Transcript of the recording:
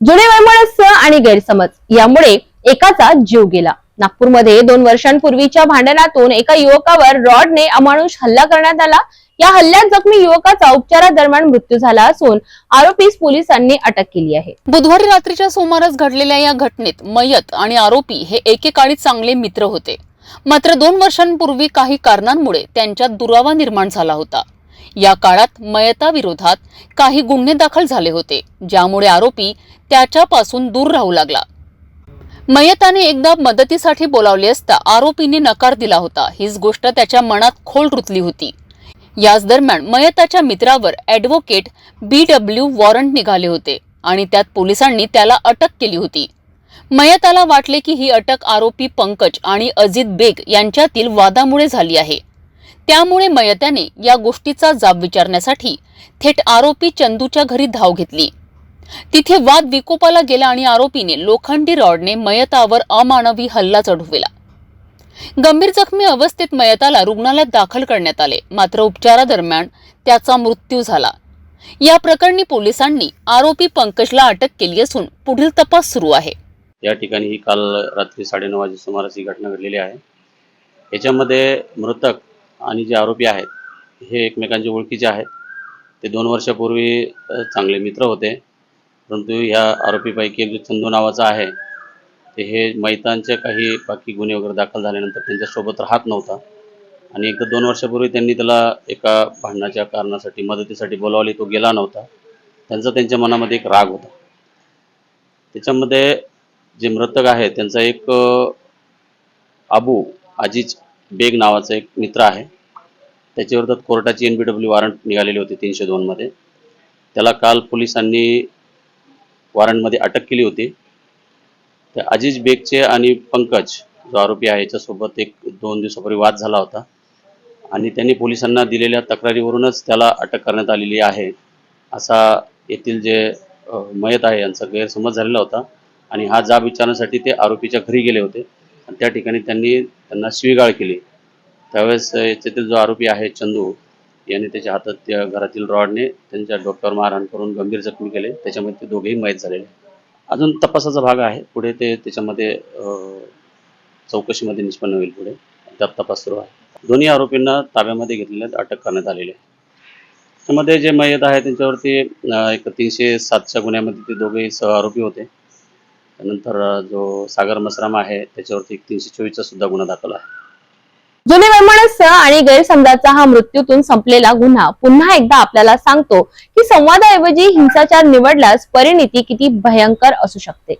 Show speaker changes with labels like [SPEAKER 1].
[SPEAKER 1] जुने वैमनस्य आणि गैरसमज यामुळे एकाचा जीव गेला। नागपूरमध्ये 2 वर्षांपूर्वीच्या भांडणातून एका युवकावर रॉडने अमानुष हल्ला करण्यात आला। या हल्ल्यात जखमी युवकाचा उपचारादरम्यान मृत्यू झाला असून आरोपीस पोलिसांनी अटक केली आहे।
[SPEAKER 2] बुधवारी रात्रीच्या सुमारास घडलेल्या या घटनेत मयत आणि आरोपी हे एकेकाळी चांगले मित्र होते। मात्र 2 वर्षांपूर्वी काही कारणांमुळे त्यांच्यात दुरावा निर्माण झाला होता। या काळात मयताविरोधात काही गुन्हे दाखल झाले होते, ज्यामुळे आरोपी त्याच्यापासून दूर राहू लागला। मयताने एकदा मदतीसाठी बोलावले असता आरोपीने नकार दिला होता। हीच गोष्ट त्याच्या मनात खोल रुतली होती। याच दरम्यान मयताच्या मित्रावर ॲडव्होकेट BW वॉरंट निघाले होते आणि त्यात पोलिसांनी त्याला अटक केली होती। मयताला वाटले की ही अटक आरोपी पंकज आणि अजित बेग यांच्यातील वादामुळे झाली आहे। त्यामुळे मयताने या गोष्टीचा जाब विचारण्यासाठी थेट आरोपी चंदूच्या घरी धाव घेतली। तिथे वाद विकोपाला गेला आणि आरोपीने लोखंडी रॉडने मयतावर अमानवी हल्ला चढविला। गंभीर जखमी अवस्थेत मयताला रुग्णालयात दाखल करण्यात आले, मात्र उपचारादरम्यान त्याचा मृत्यू झाला। या प्रकरणी पोलिसांनी आरोपी पंकजला अटक केली असून पुढील तपास सुरू आहे।
[SPEAKER 3] या ठिकाणी ही काल रात्री 9:30 वाजे सुमारास ही घटना घडलेली आहे। याच्यामध्ये मृतक आणि जे आरोपी आहेत हे एकमेकांचे ओळखीचे आहेत। ते 2 वर्षापूर्वी चांगले मित्र होते, परंतु या आरोपीपैकी एक जो चंदू नावाचा आहे ते हे मयतांचे काही बाकी गुन्हे वगैरे दाखल झाल्यानंतर त्यांच्यासोबत राहत नव्हता आणि एकदा 2 वर्षापूर्वी त्यांनी त्याला एका भांडणाच्या कारणासाठी मदतीसाठी बोलावले, तो गेला नव्हता। त्यांच्या मनामध्ये एक राग होता। त्याच्यामध्ये जे मृतक आहे त्यांचा एक अबू अजीज बेग नावाचा एक मित्र आहे। त्याच्याविरोधात कोर्टाची NBW वॉरंट निघालेली होती 302 मध्ये। त्याला काल पोलिसांनी वॉरंटमध्ये अटक केली होती। त्या अजीज बेगचे आणि पंकज जो आरोपी आहे याच्यासोबत 1-2 दिवसापूर्वी वाद झाला होता आणि त्यांनी पोलिसांना दिलेल्या तक्रारीवरूनच त्याला अटक करण्यात आलेली आहे असा येथील जे मयत आहे यांचा गैरसमज झालेला होता आणि हा जाब विचारण्यासाठी ते आरोपीच्या घरी गेले होते आणि त्या ठिकाणी त्यांना शिवीगाळ केली। त्यावेळेस याच्यातील जो आरोपी आहे चंदू यांनी त्याच्या हातात त्या घरातील रॉडने त्यांच्या डोक्यावर मारहाण करून गंभीर जखमी केले। त्याच्यामध्ये ते दोघेही मयत झालेले। अजून तपासाचा भाग आहे, पुढे ते त्याच्यामध्ये चौकशीमध्ये निष्पन्न होईल। पुढे त्यात तपास सुरू आहे। दोन्ही आरोपींना ताब्यामध्ये घेतलेले, अटक करण्यात आलेली आहे। त्यामध्ये जे मयत आहे त्यांच्यावरती एक 307च्या गुन्ह्यामध्ये ते दोघेही सहआरोपी होते। त्यानंतर जो सागर मसराम आहे त्याच्यावरती एक 324चा सुद्धा गुन्हा दाखल आहे।
[SPEAKER 1] जुने वैमनस्य आणि गैरसमजाचा हा मृत्यूतून संपलेला गुन्हा पुन्हा एकदा आपल्याला सांगतो की संवादाऐवजी हिंसाचार निवडल्यास परिणिती किती भयंकर असू शकते।